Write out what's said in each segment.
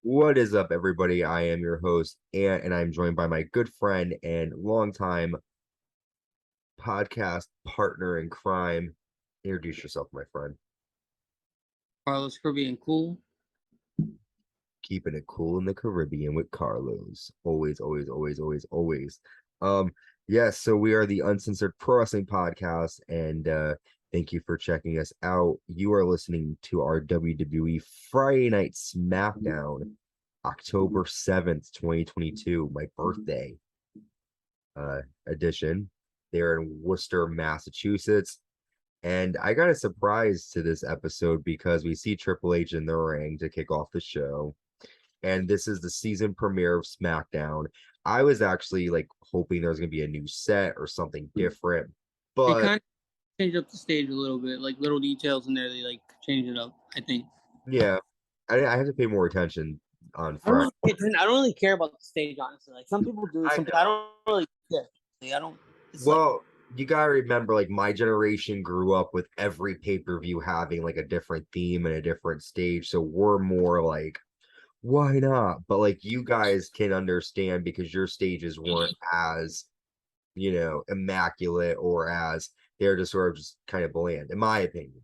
What is up, everybody? I am your host, and I'm joined by my good friend and longtime podcast partner in crime. Introduce yourself, my friend. Carlos Caribbean cool. Keeping it cool in the Caribbean with Carlos. Always, always, always, always, always. Um, yes, so we are the Uncensored Pro Wrestling Podcast, and thank you for checking us out. You are listening to our WWE Friday Night SmackDown, October 7th, 2022, my birthday edition. They're in Worcester, Massachusetts. And I got a surprise to this episode because we see Triple H in the ring to kick off the show. And this is the season premiere of SmackDown. I was actually like hoping there was going to be a new set or something different. They But kind of changed up the stage a little bit, like little details in there. They like change it up. I think. yeah, I have to pay more attention on I don't Friday. I don't really care about the stage, honestly. Like some people do, I some I don't really care. I don't. It's Well, you gotta remember, like my generation grew up with every pay-per-view having like a different theme and a different stage. So we're more like, why not? But like you guys can understand because your stages weren't as, immaculate or as they're just sort of just kind of bland, in my opinion.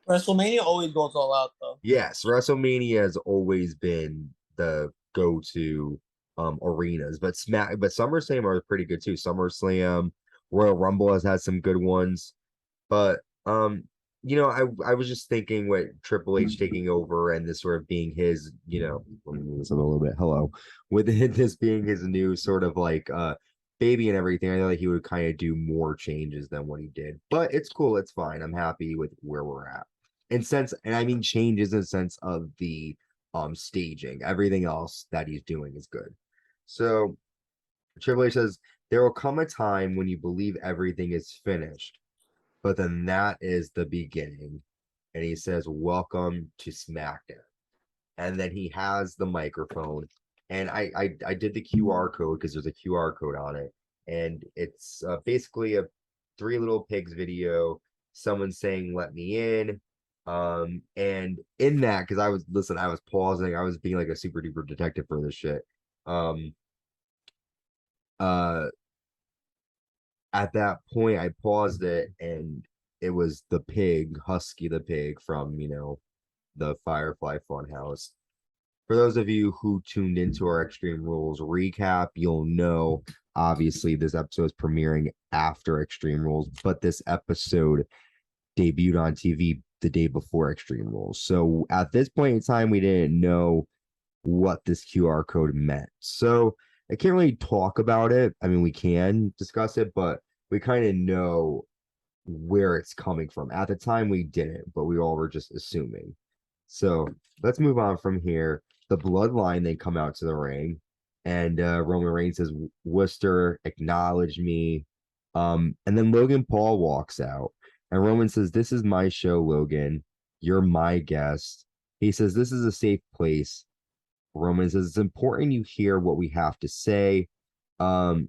WrestleMania always goes all out though. Yes, WrestleMania has always been the go-to arenas, but SummerSlam are pretty good too. SummerSlam, Royal Rumble has had some good ones, but I was just thinking what Triple H taking over and this sort of being his, let me move this up a little bit. Hello, with this being his new sort of like baby and everything, I know that he would kind of do more changes than what he did, but it's cool, it's fine. I'm happy with where we're at. And I mean changes in the sense of the staging. Everything else that he's doing is good. So Triple H says there will come a time when you believe everything is finished, but then that is the beginning. And he says, "Welcome to SmackDown." And then he has the microphone, and I did the QR code because there's a QR code on it, and it's basically a Three Little Pigs video. Someone saying, "Let me in." And in that, because I was pausing, I was being like a super duper detective for this shit. Um, uh, at that point, I paused it, and it was the pig, Husky the pig from the Firefly Funhouse. For those of you who tuned into our Extreme Rules recap, you'll know obviously this episode is premiering after Extreme Rules, but this episode debuted on TV the day before Extreme Rules. So at this point in time, we didn't know what this QR code meant. So I can't really talk about it. I mean, we can discuss it, but we kind of know where it's coming from. At the time, we didn't, but we all were just assuming. So let's move on from here. The Bloodline then come out to the ring, and Roman Reigns says, "Worcester, acknowledge me." And then Logan Paul walks out, and Roman says, "This is my show, Logan. You're my guest." He says, "This is a safe place." Roman says, "It's important you hear what we have to say.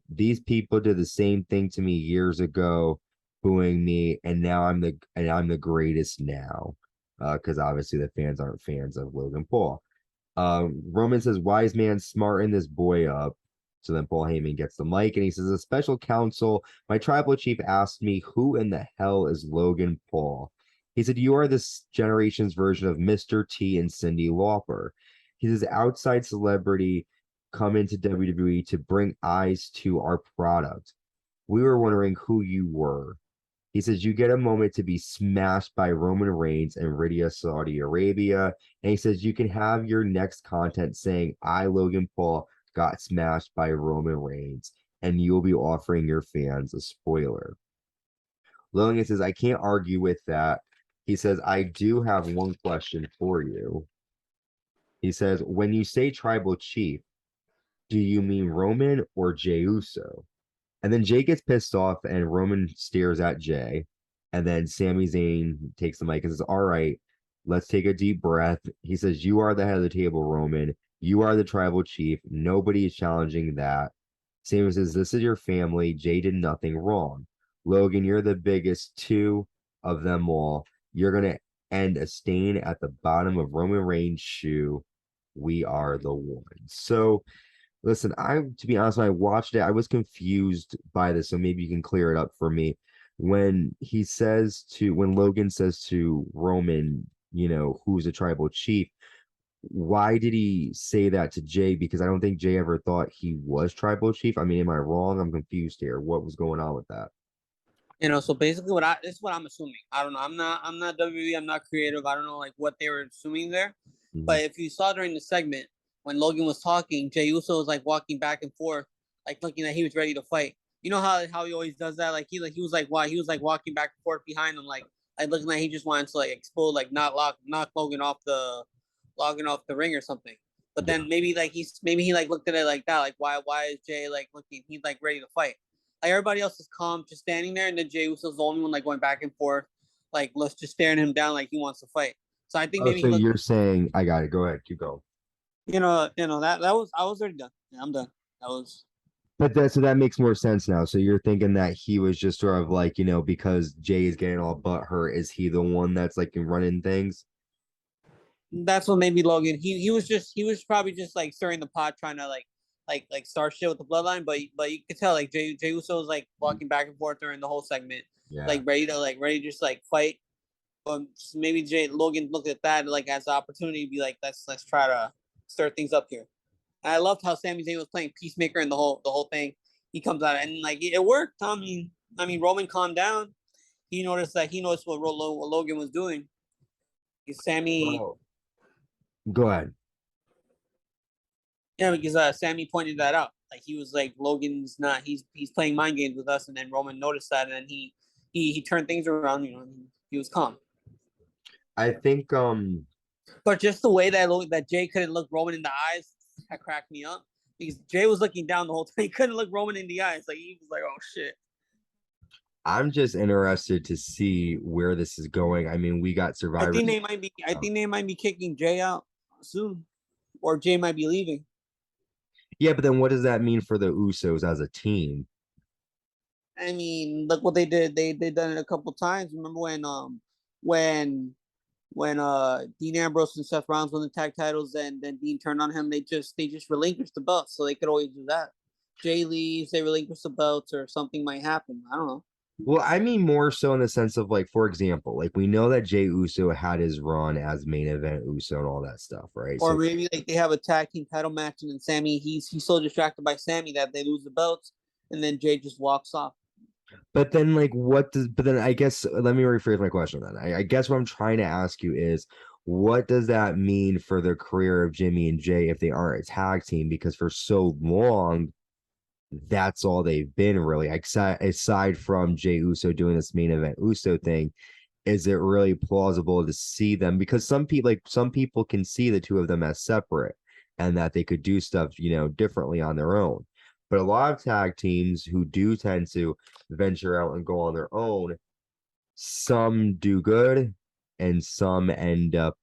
These people did the same thing to me years ago, booing me, and now I'm the greatest now." Because obviously the fans aren't fans of Logan Paul. Roman says, "Wise man, smarten this boy up." So then Paul Heyman gets the mic and he says, "A special counsel, my tribal chief asked me, who in the hell is Logan Paul?" He said, "You are this generation's version of Mr. T and Cyndi Lauper." He says, "Outside celebrity come into WWE to bring eyes to our product. We were wondering who you were." He says, "You get a moment to be smashed by Roman Reigns and Riyadh, Saudi Arabia." And he says, "You can have your next content saying, I, Logan Paul, got smashed by Roman Reigns. And you'll be offering your fans a spoiler." Logan says, "I can't argue with that." He says, "I do have one question for you." He says, "When you say tribal chief, do you mean Roman or Jey Uso?" And then Jay gets pissed off and Roman stares at Jay. And then Sami Zayn takes the mic and says, "All right, let's take a deep breath." He says, "You are the head of the table, Roman. You are the tribal chief. Nobody is challenging that." Sami says, "This is your family. Jay did nothing wrong. Logan, you're the biggest two of them all. You're going to end a stain at the bottom of Roman Reigns' shoe." we are the ones. So listen, to be honest, when I watched it, I was confused by this, so maybe you can clear it up for me. When Logan says to Roman, who's a tribal chief, why did he say that to Jay? Because I don't think Jay ever thought he was tribal chief. I mean, am I wrong? I'm confused here. What was going on with that? So basically this is what I'm assuming. I don't know. I'm not WWE, I'm not creative. I don't know like what they were assuming there. Mhm. But if you saw during the segment when Logan was talking, Jey Uso was like walking back and forth, like looking like he was ready to fight. You know how he always does that? Like he was like why he was like walking back and forth behind him, like looking like he just wanted to like explode, like knock Logan off the ring or something. But then maybe he like looked at it like that, like why is Jay like looking? He's like ready to fight. Like everybody else is calm, just standing there, and then Jey Uso's the only one like going back and forth, like let's just staring him down like he wants to fight. So I think Oh, maybe so he looked, you're saying I got it. Go ahead, keep going. that was I was already done. Yeah, I'm done. That was But that makes more sense now. So you're thinking that he was just sort of like, because Jay is getting all butt hurt, is he the one that's like running things? that's what made me Logan. He was probably just like stirring the pot, trying to like start shit with the bloodline. But you could tell like Jey Uso was like walking back and forth during the whole segment, Yeah. like ready to just like fight. Maybe Logan looked at that like as an opportunity to be like, let's try to stir things up here. And I loved how Sami Zayn was playing peacemaker and the whole thing. He comes out and like it worked. I mean Roman calmed down. He noticed what Logan was doing. Sammy, Well, go ahead. yeah, because Sammy pointed that out. Like he was like, Logan's not. He's playing mind games with us, and then Roman noticed that, and then he turned things around. He was calm. I think But just the way that Jay couldn't look Roman in the eyes, that cracked me up. Because Jay was looking down the whole time. He couldn't look Roman in the eyes. Like he was like, "Oh shit." I'm just interested to see where this is going. I mean, we got I Survivor. think they might be. I think they might be kicking Jay out soon, or Jay might be leaving. Yeah, but then what does that mean for the Usos as a team? I mean, look what they did. They done it a couple times. Remember when Dean Ambrose and Seth Rollins won the tag titles, and then Dean turned on him. They just relinquished the belts, so they could always do that. Jay leaves, they relinquish the belts, or something might happen. I don't know. Well, I mean more so in the sense of like, for example, like we know that Jey Uso had his run as main event Uso and all that stuff, right? Or So, maybe like they have a tag team title match, and then Sammy he's so distracted by Sammy that they lose the belts, and then Jay just walks off. but then like, but then I guess let me rephrase my question then. I guess what I'm trying to ask you is, what does that mean for the career of Jimmy and Jay if they aren't a tag team? Because for so long, that's all they've been really, aside from Jey Uso doing this main event Uso thing. Is it really plausible to see them? Because some people can see the two of them as separate and that they could do stuff, differently on their own. But a lot of tag teams who do tend to venture out and go on their own, some do good and some end up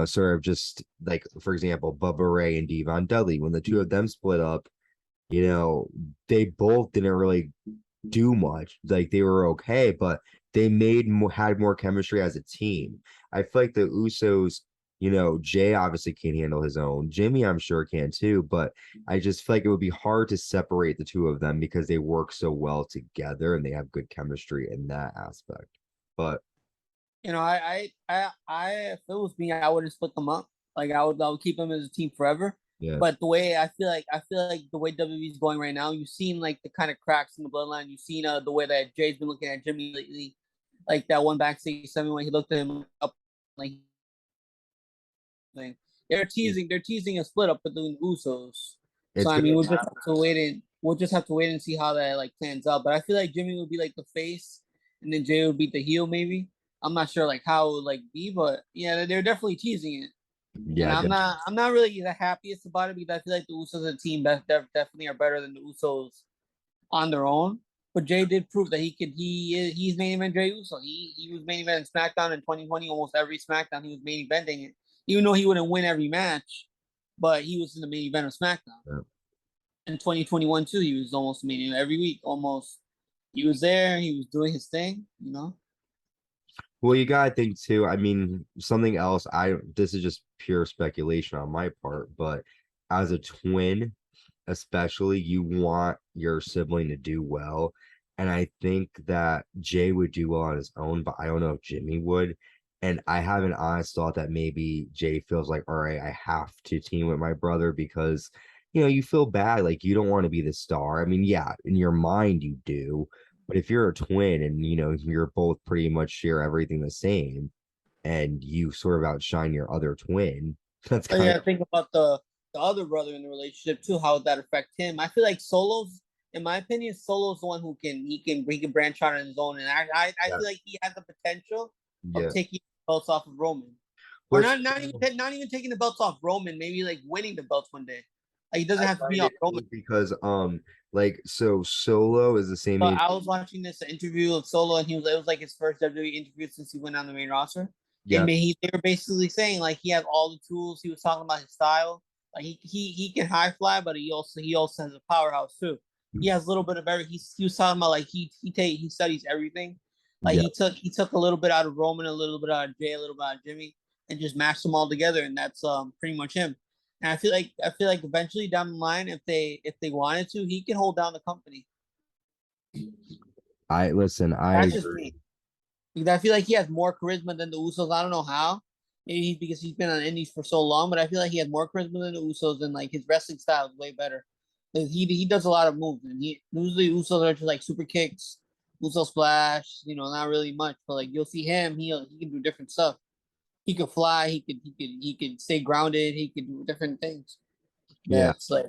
sort of just like, for example, Bubba Ray and Devon Dudley, when the two of them split up, they both didn't really do much. Like they were okay, but they had more chemistry as a team. I feel like the Usos, Jay obviously can't handle his own. Jimmy, I'm sure can too, but I just feel like it would be hard to separate the two of them because they work so well together and they have good chemistry in that aspect. But If it was me, I wouldn't split them up. Like I would keep them as a team forever. yeah, But the way I feel like the way WWE is going right now, you've seen like the kind of cracks in the bloodline. You've seen the way that Jay's been looking at Jimmy lately, like that one backstage segment when he looked at him up, like thing. They're teasing a split up between Usos. So it's I mean, gonna we'll just have to wait and see how that like plans out. But I feel like Jimmy would be like the face, and then Jay would be the heel. Maybe I'm not sure like how it would like be, but yeah, they're definitely teasing it. And yeah, I'm not really the happiest about it because I feel like the Usos as a team definitely are better than the Usos on their own. But Jay did prove that he's main event Jay Uso. He was main event in SmackDown in 2020. Almost every SmackDown he was main eventing it, even though he wouldn't win every match, but he was in the main event of SmackDown. yeah. In 2021 too, he was almost main event every week. Almost, he was there. He was doing his thing. Well, you gotta think too. I mean, something else. This is just pure speculation on my part, but as a twin, especially, you want your sibling to do well. And I think that Jay would do well on his own, but I don't know if Jimmy would. And I have an honest thought that maybe Jay feels like, all right, I have to team with my brother because, you feel bad. Like you don't want to be the star. I mean, yeah, in your mind you do, but if you're a twin and you're both pretty much share everything the same, and you sort of outshine your other twin, that's Oh kind yeah, of think about the other brother in the relationship too. How would that affect him? I feel like Solo's, in my opinion, Solo's the one who he can branch out on his own, and I yeah, feel like he has the potential of yeah. taking the belts off of Roman, or Which not even taking the belts off Roman. Maybe like winning the belts one day. Like he doesn't I have to be find on it Roman. cool because like so Solo is the same But age. I was watching this interview of Solo, and it was like his first WWE interview since he went on the main roster. And Yeah, they were basically saying like he has all the tools. He was talking about his style. Like he can high fly, but he also has a powerhouse too. He has a little bit of every. He was talking about like he studies everything. Like yeah. he took a little bit out of Roman, a little bit out of Jay, a little bit out of Jimmy, and just mashed them all together, and that's pretty much him. And I feel like eventually down the line, if they wanted to, he can hold down the company. I listen, I That's just agree. me. Because I feel like he has more charisma than the Usos. I don't know how. Maybe because he's been on Indies for so long, but I feel like he has more charisma than the Usos, and like his wrestling style is way better. Like, he does a lot of moves, and he usually Usos are just like super kicks, Uso splash. Not really much, but like you'll see him, he can do different stuff. He could fly. He could stay grounded. He could do different things. Yeah, That's like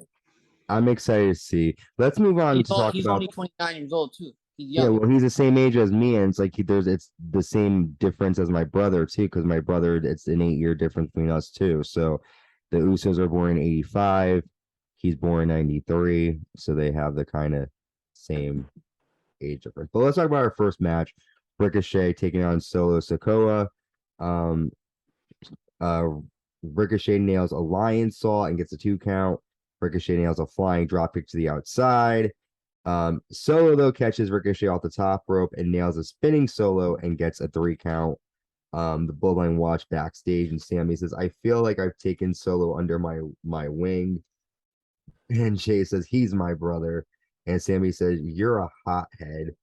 I'm excited to see. Let's move on to talk he's about. only 29 years old too. He's Yeah, young. well, he's the same age as me, and it's like it's the same difference as my brother too, because my brother, it's an 8-year difference between us too. So the Usos are born in 85, he's born in 93, so they have the kind of same age difference. But let's talk about our first match. Ricochet taking on Solo Sokoa. Um, uh, Ricochet nails a lion saw and gets a 2 count. Ricochet nails a flying dropkick to the outside. Solo though catches Ricochet off the top rope and nails a spinning Solo and gets a 3 count. The Bloodline watch backstage, and Sami says, "I feel like I've taken Solo under my wing." And Jay says, "He's my brother." And Sami says, "You're a hothead."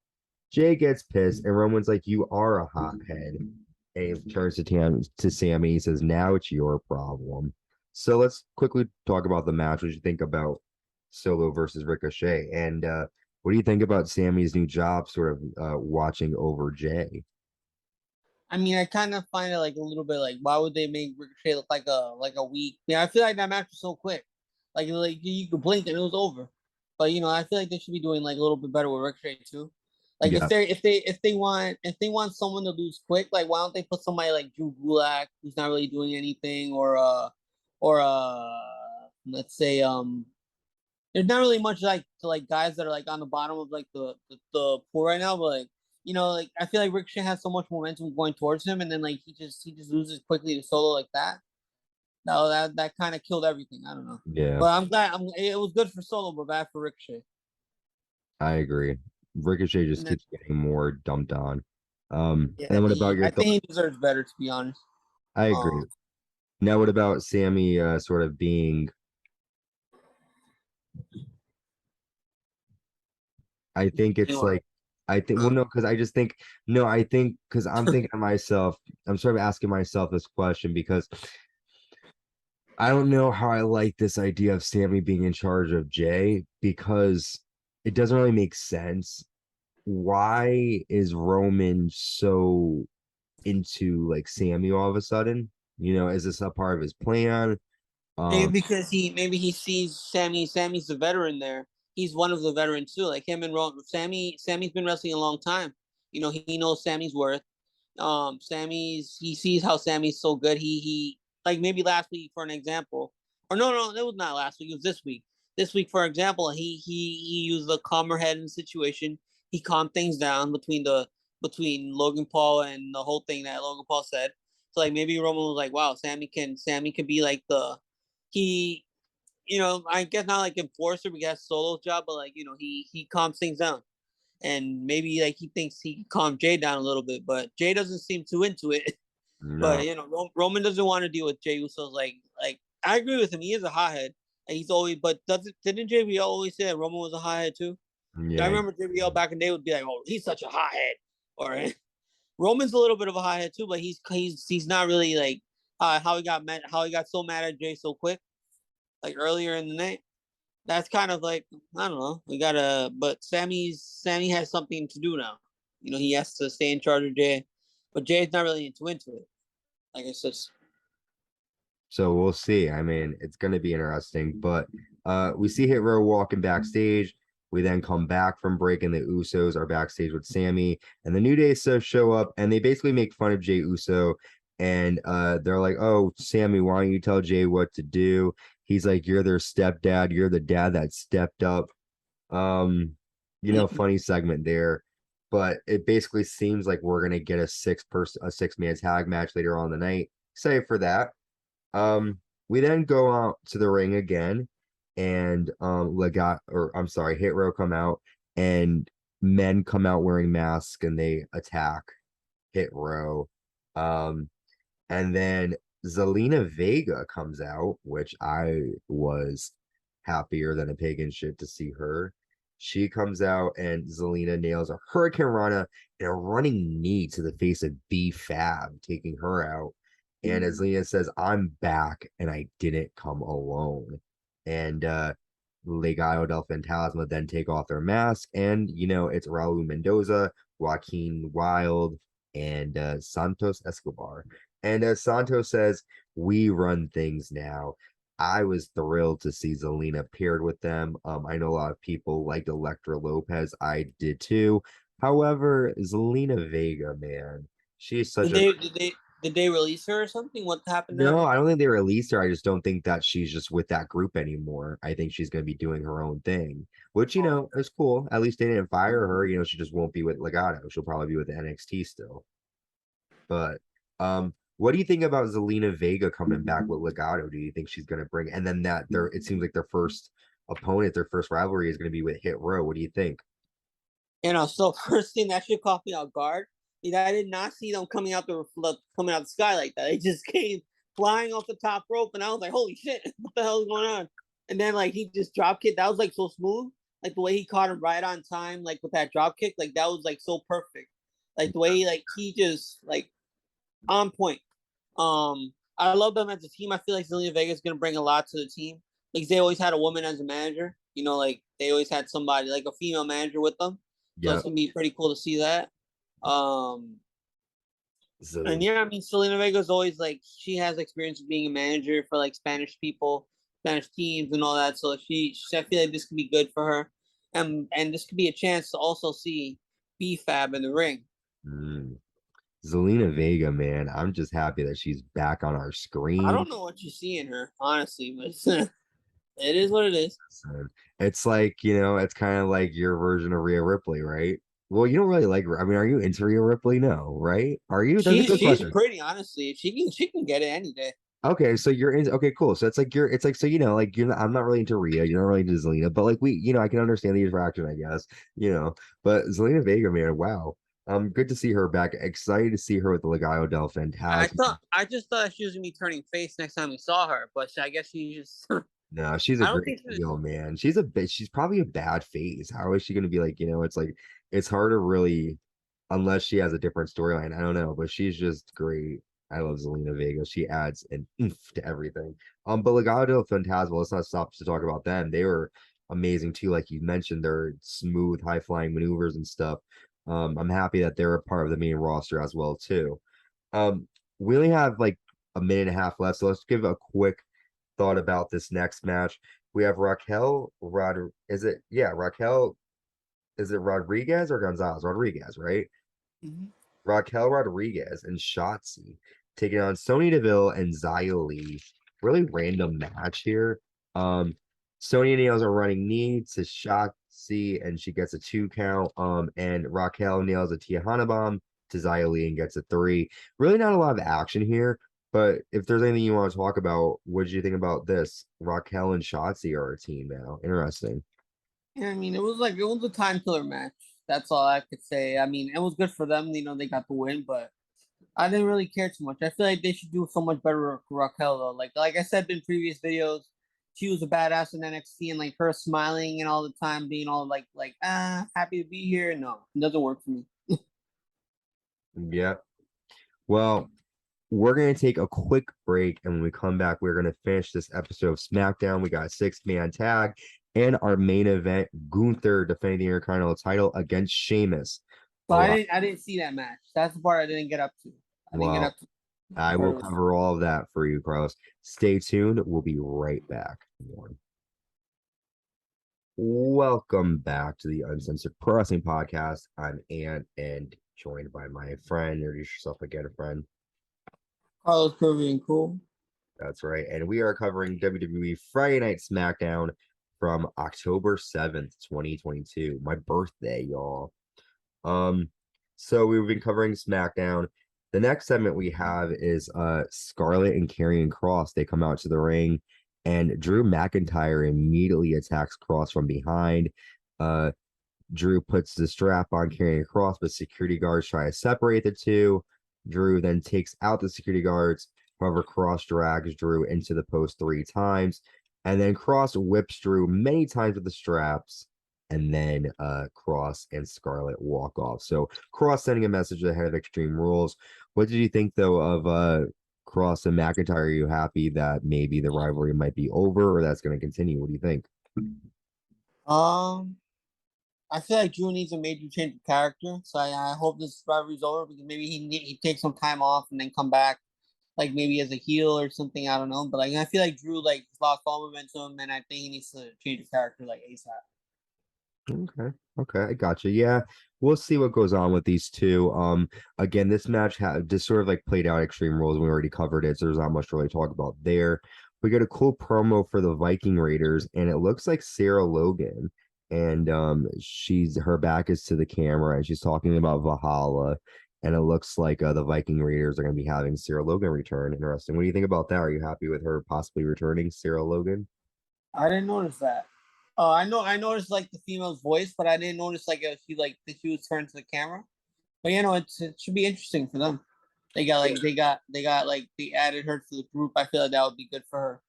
Jay gets pissed, and Roman's like, "You are a hothead." And he turns to Sami. He says, "Now it's your problem." So let's quickly talk about the match. What you think about Solo versus Ricochet? And what do you think about Sami's new job, sort of watching over Jay? I mean, I kind of find it like a little bit like, why would they make Ricochet look like a weak? Yeah, I feel like that match was so quick. Like you could blink and it was over. But I feel like they should be doing like a little bit better with Ricochet too. Like Yeah, if they want someone to lose quick, like why don't they put somebody like Drew Gulak who's not really doing anything, or let's say there's not really much like to like guys that are like on the bottom of like the pool right now, but like like I feel like Ricochet has so much momentum going towards him, and then like he just loses quickly to Solo like that. No, that kind of killed everything. I don't know, yeah, but I'm glad. It was good for Solo, but bad for Ricochet. I agree. Ricochet just And then keeps getting more dumped on. yeah, And what about he your I think thoughts? he deserves better to be honest. I agree. Um, Now, what about Sami sort of being, I think it's anyway, like, I think, well, no, because I just think, no, I think, because I'm thinking to myself, I'm sort of asking myself this question because I don't know how I like this idea of Sammy being in charge of Jay because it doesn't really make sense. Why is Roman so into like Sammy all of a sudden? Is this a part of his plan? maybe Um, because maybe he sees Sammy. Sammy's the veteran there. He's one of the veterans too. Like him and Sammy's been wrestling a long time. He knows Sammy's worth. He sees how Sammy's so good. He like maybe last week for an example, or no, it was not last week. It was this week. This week, for example, he used the calmer head in the situation. He calmed things down between Logan Paul and the whole thing that Logan Paul said. So like maybe Roman was like, wow, Sammy can be like he I guess not like enforcer because that's Solo's job, but like he calms things down. and maybe like he thinks he can calm Jay down a little bit, but Jay doesn't seem too into it. But No. you know, Roman doesn't want to deal with Jey Uso's like I agree with him. He is a hothead, and he's always. But didn't JBL always say that Roman was a hothead too? I Yeah. remember JBL back in the day would be like, "Oh, he's such a hothead," or Roman's a little bit of a hothead too, but he's not really like how he got mad, how he got so mad at Jay so quick, like earlier in the night. That's kind of like I don't know. We gotta, but Sami has something to do now. You know, he has to stay in charge of Jay, but Jay's not really into it. Like it's just So we'll see. I mean, it's going to be interesting, but we see Hit Row walking backstage. We then come back from break, and the Usos are backstage with Sami, and the New Day stuff show up, and they basically make fun of Jay Uso, and they're like, "Oh, Sami, why don't you tell Jay what to do?" He's like, "You're their stepdad. You're the dad that stepped up." Um, funny segment there, but it basically seems like we're gonna get a six-man tag match later on in the night. Excited for that. We then go out to the ring again, and Hit Row come out, and men come out wearing masks and they attack Hit Row. And then Zelina Vega comes out, which I was happier than a pig in shit to see her. She comes out and Zelina nails a Hurricane Rana and a running knee to the face of B Fab, taking her out. And as Lena says, I'm back and I didn't come alone. And Legado del Fantasma then take off their mask. And, it's Raul Mendoza, Joaquin Wild, and Santos Escobar. And as Santos says, we run things now. I was thrilled to see Zelina paired with them. I know a lot of people liked Elektra Lopez. I did too. However, Zelina Vega, man, she's such a did they release her or something? What happened to no, her? I don't think they released her. I just don't think that she's just with that group anymore. I think she's going to be doing her own thing, which, is cool. At least they didn't fire her. She just won't be with Legado. She'll probably be with NXT still. But what do you think about Zelina Vega coming back with Legado? Do you think she's going to bring, and then it seems like their first opponent, their first rivalry is going to be with Hit Row. What do you think? So first thing that should caught me off guard is I did not see them coming out the sky like that. They just came flying off the top rope, and I was like, "Holy shit, what the hell is going on?" And then like he just drop kick. That was like so smooth. Like the way he caught him right on time, like with that drop kick, like that was like so perfect. Like the way like he just like on point. I love them as a team. I feel like Zelina Vega is gonna bring a lot to the team. Like they always had a woman as a manager. Like they always had somebody like a female manager with them. So it's gonna be pretty cool to see that. And yeah, I mean, Zelina Vega is always like she has experience of being a manager for like Spanish people, Spanish teams, and all that. So I feel like this could be good for her, and this could be a chance to also see B-Fab in the ring. Zelina Vega, man, I'm just happy that she's back on our I screen. don't know what you see in her, honestly, but it is what it is. It's like, it's kind of like your version of Rhea Ripley, right? Well, you don't really like her. I mean, are you into Rhea Ripley? No, right? Are you? That's a good She's question. pretty, honestly. She can get it any day. Okay, so you're in. Okay, cool. So it's like so like you're. I'm not really into Rhea. You're not really into Zelina, but like I can understand the interaction, I guess. But Zelina Vega, man, wow. Good to see her back. Excited to see her with the Legado del Fantasma. I just thought she was gonna be turning face next time we saw her, but I guess she just. No, she's a I don't great think she was, heel, man. She's probably a bad face. How is she gonna be like, it's like it's hard to really unless she has a different storyline. I don't know, but she's just great. I love Zelina Vega. She adds an oomph to everything. But Legado del Fantasma, let's not stop to talk about them. They were amazing too, like you mentioned, their smooth, high flying maneuvers and stuff. I'm happy that they're a part of the main roster as well too. We only have like a minute and a half left, so let's give a quick thought about this next match. We have Raquel, is it Rodriguez or Gonzalez? Rodriguez, right? Raquel Rodriguez and Shotzi taking on Sonya Deville and Xylolis. Really random match here. Sonya nails a running knee to Shotzi and she gets a 2 count. And Raquel nails a Tijuana bomb to Xylolis and gets a 3. Really not a lot of action here. But if there's anything you want to talk about, what did you think about this? Raquel and Shotzi are a team now. Interesting. Yeah, I mean, it was a time killer match. That's all I could say. I mean, it was good for them. They got the win, but I didn't really care too much. I feel like they should do so much better with Raquel though. Like I said in previous videos, she was a badass in NXT, and like her smiling and all the time being all like happy to be here. No, it doesn't work for me. Yeah. Well, we're going to take a quick break, and when we come back, we're going to finish this episode of SmackDown. We got a 6-man tag and our main event, Gunther defending the Intercontinental title against Sheamus. But I didn't see that match. That's the part I didn't get up to. I will cover all of that for you, Carlos. Stay tuned. We'll be right back. Welcome back to the Uncensored Pro Wrestling Podcast. I'm Ant, and joined by my friend. Introduce yourself again, friend. Carlos Carrion, cool. That's right. And we are covering WWE Friday Night SmackDown from October 7th, 2022. My birthday, y'all. So we've been covering SmackDown. The next segment we have is Scarlett and Karrion Kross. They come out to the ring, and Drew McIntyre immediately attacks Kross from behind. Drew puts the strap on Karrion Kross, but security guards try to separate the two. Drew then takes out the security guards. However, Kross drags Drew into the post 3 times, and then Kross whips Drew many times with the straps, and then Kross and Scarlett walk off. So Kross sending a message ahead of Extreme Rules. What did you think, though, of Kross and McIntyre? Are you happy that maybe the rivalry might be over, or that's going to continue? What do you think? I feel like Drew needs a major change of character, so I hope this rivalry's over, because maybe he takes some time off and then come back, like maybe as a heel or something. I don't know, but like I feel like Drew like lost all momentum, and I think he needs to change of character like ASAP. Okay, I gotcha. Yeah, we'll see what goes on with these two. Again, this match just sort of like played out Extreme Rules. We already covered it, so there's not much to really talk about there. We got a cool promo for the Viking Raiders, and it looks like Sarah Logan, and her back is to the camera, and she's talking about Valhalla, and it looks like the Viking Raiders are going to be having Sarah Logan return. Interesting. What do you think about that? Are you happy with her possibly returning, Sarah Logan? I didn't notice that. I noticed like the female's voice, but I didn't notice like if she was turned to the camera. But it should be interesting for them. They added her to the group. I feel like that would be good for her.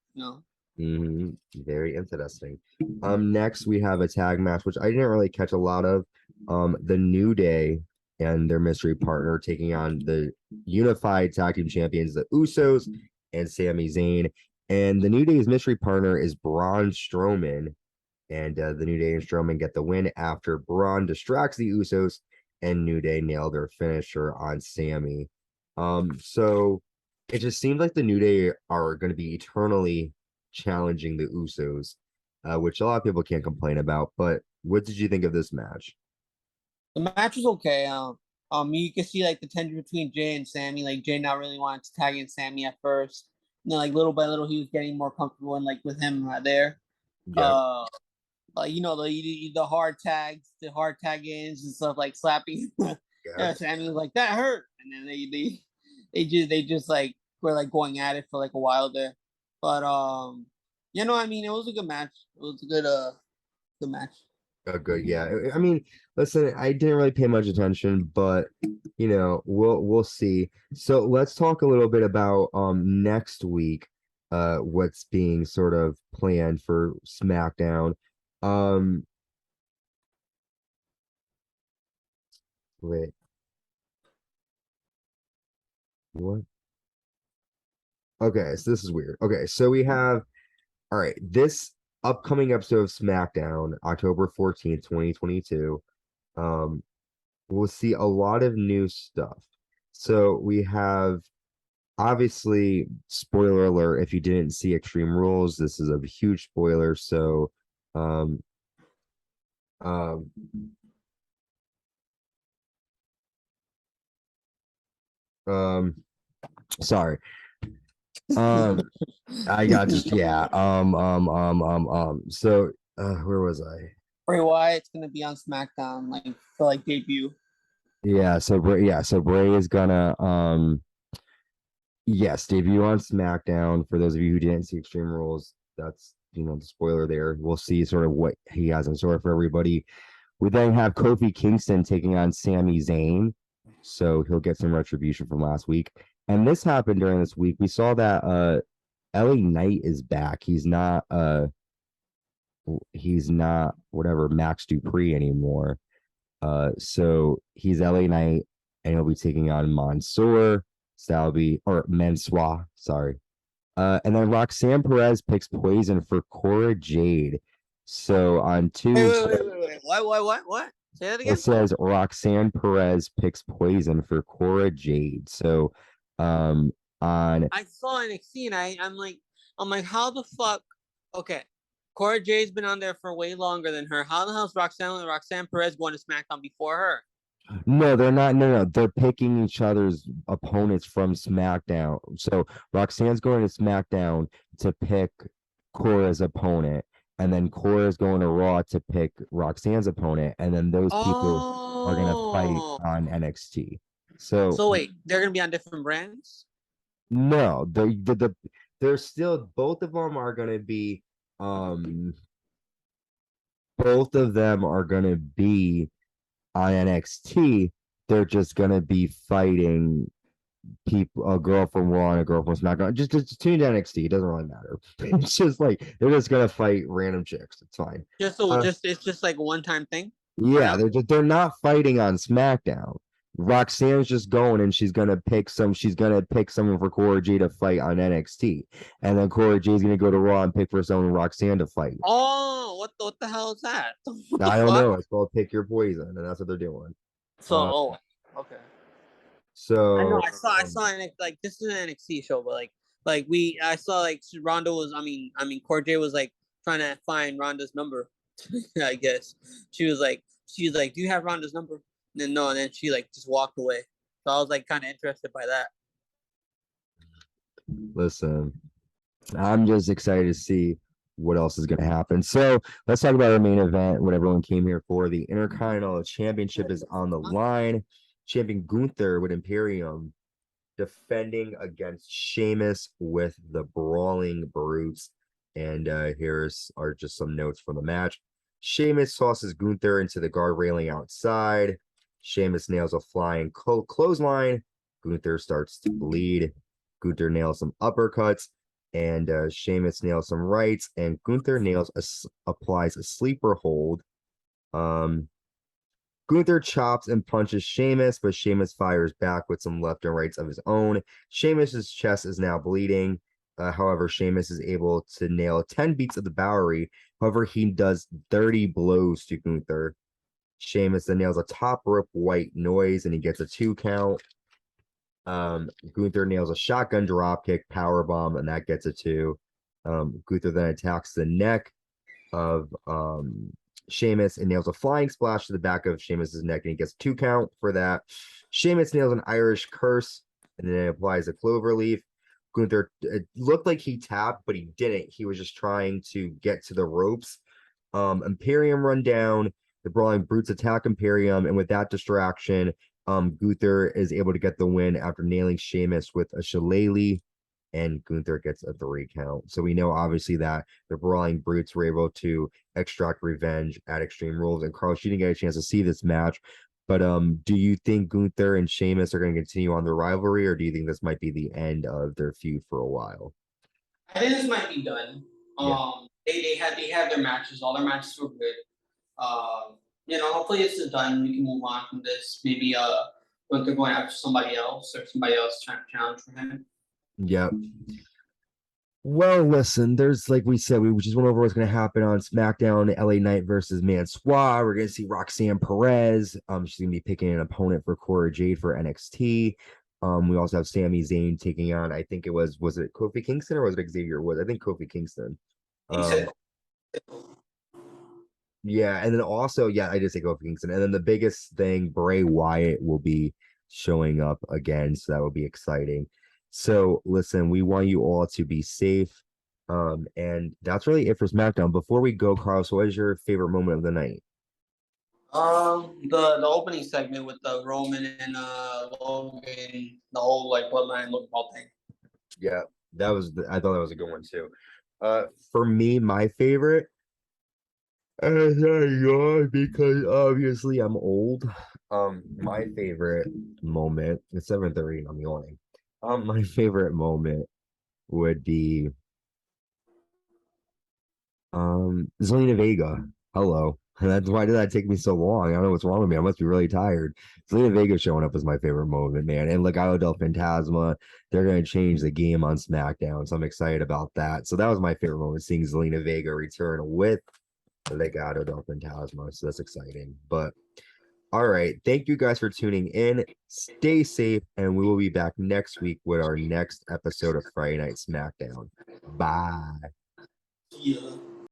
Very interesting. Next we have a tag match, which I didn't really catch a lot of. The New Day and their mystery partner taking on the unified tag team champions, the Usos and Sami Zayn. And the New Day's mystery partner is Braun Strowman. And the New Day and Strowman get the win after Braun distracts the Usos, and New Day nailed their finisher on Sami. So it just seems like the New Day are going to be eternally challenging the Usos, which a lot of people can't complain about. But what did you think of this match? The match was okay. You can see like the tension between Jay and Sami. Like Jay not really wanted to tag in Sami at first. And then like little by little he was getting more comfortable, and like with him there. Yeah. The hard tags, the hard tag ins and stuff, like slapping. Yeah, Sami was like, that hurt, and then they just like were like going at it for like a while there. But it was a good match. It was a good match. Oh, good. Yeah. I mean, listen, I didn't really pay much attention, but we'll see. So let's talk a little bit about next week, what's being sort of planned for SmackDown. Wait. What? Okay, so this is weird. Okay, so we have this upcoming episode of SmackDown, October 14th, 2022. We'll see a lot of new stuff. So we have, obviously, spoiler alert, if you didn't see Extreme Rules, this is a huge spoiler. So sorry. I got just so where was I? Bray Wyatt's gonna be on SmackDown like for like debut. So Bray is gonna debut on SmackDown. For those of you who didn't see Extreme Rules, that's the spoiler there. We'll see sort of what he has in store for everybody. We then have Kofi Kingston taking on Sami Zayn. So he'll get some retribution from last week. And this happened during this week. We saw that LA Knight is back. He's not whatever Max Dupree anymore. So he's LA Knight and he'll be taking on Mansoor, Salby, or Mansoor, sorry. And then Roxanne Perez picks Poison for Cora Jade. So on Wait. What? Say that it again. says Roxanne Perez picks Poison for Cora Jade. So on I saw NXT and I'm like, how the fuck? Okay, Cora Jade's been on there for way longer than her. How the hell's Roxanne Perez going to SmackDown before her? no, they're not. No, they're picking each other's opponents from SmackDown. So Roxanne's going to SmackDown to pick Cora's opponent, and then Cora's going to Raw to pick Roxanne's opponent, and then those people are gonna fight Oh, on NXT. So so wait, they're gonna be on different brands? no, they're still both of them are gonna be both of them are gonna be on NXT. They're just gonna be fighting people, a girl from Raw and a girl from SmackDown. Just tune to NXT. It doesn't really matter. It's just like they're just gonna fight random chicks. It's fine. It's just like a one-time thing for Yeah, now. they're not fighting on SmackDown. Roxanne's just going and she's gonna pick someone for Cora J to fight on NXT. And then Cora J's gonna go to Raw and pick for someone Roxanne to fight. Oh, what the hell is that? What the I don't fuck? know. It's called Pick Your Poison, and that's what they're doing. So, Uh, okay. I know. so I saw like this is an NXT show, but I saw like Ronda was. Cora J was like trying to find Ronda's number. I guess she was like, do you have Ronda's number? And then no, and then she like just walked away. So I was like kind of interested by that. listen, I'm just excited to see what else is going to happen. So let's talk about our main event, what everyone came here for. The Intercontinental Championship is on the line. Champion Gunther with Imperium defending against Sheamus with the Brawling Brutes. And here's are just some notes from the match. Sheamus tosses Gunther into the guard railing outside. Sheamus nails a flying clothesline. Gunther starts to bleed. Gunther nails some uppercuts, and Sheamus nails some rights, and Gunther applies a sleeper hold. Gunther chops and punches Sheamus, but Sheamus fires back with some left and rights of his own. Sheamus's chest is now bleeding. However, Sheamus is able to nail 10 beats of the Bowery. However, he does 30 blows to Gunther. Sheamus then nails a top rope white noise, and he gets a 2 count. Gunther nails a shotgun dropkick power bomb, and that gets a 2. Gunther then attacks the neck of Sheamus and nails a flying splash to the back of Sheamus's neck, and he gets 2 count for that. Sheamus nails an Irish curse and then applies a clover leaf. Gunther, it looked like he tapped, but he didn't. He was just trying to get to the ropes. Imperium run down. The Brawling Brutes attack Imperium, and with that distraction, Gunther is able to get the win after nailing Sheamus with a shillelagh, and Gunther gets a 3 count. So we know obviously that the Brawling Brutes were able to extract revenge at Extreme Rules. And Carl, you didn't get a chance to see this match, but do you think Gunther and Sheamus are going to continue on their rivalry, or do you think this might be the end of their feud for a while? I think this might be done. Yeah. They had their matches. All their matches were good. Hopefully this is done. We can move on from this. Maybe when they're going after somebody else or somebody else trying to challenge for him. Yep. Well, listen, there's like we said, we just went over what's going to happen on SmackDown. LA Knight versus Mansoor. We're going to see Roxanne Perez. She's going to be picking an opponent for Cora Jade for NXT. We also have Sami Zayn taking on, I think was it Kofi Kingston or was it Xavier Woods? I think Kofi Kingston. Yeah, and then also, yeah, I did say Kofi Kingston. And then the biggest thing, Bray Wyatt will be showing up again, so that will be exciting. So listen, we want you all to be safe. And that's really it for SmackDown. Before we go, Carlos, what is your favorite moment of the night? The opening segment with the Roman and Logan, the whole like Bloodline Logan Paul thing. Yeah, I thought that was a good one too. For me, my favorite, And I yawn because obviously I'm old. My favorite moment, it's 7:30 and I'm yawning. My favorite moment would be Zelina Vega. Hello. That's why did that take me so long? I don't know what's wrong with me. I must be really tired. Zelina Vega showing up is my favorite moment, man. And Legado del Fantasma, they're gonna change the game on SmackDown. So I'm excited about that. So that was my favorite moment, seeing Zelina Vega return with Legado del Fantasma. So that's exciting. But all right. Thank you guys for tuning in. Stay safe, and we will be back next week with our next episode of Friday Night SmackDown. Bye. Yeah.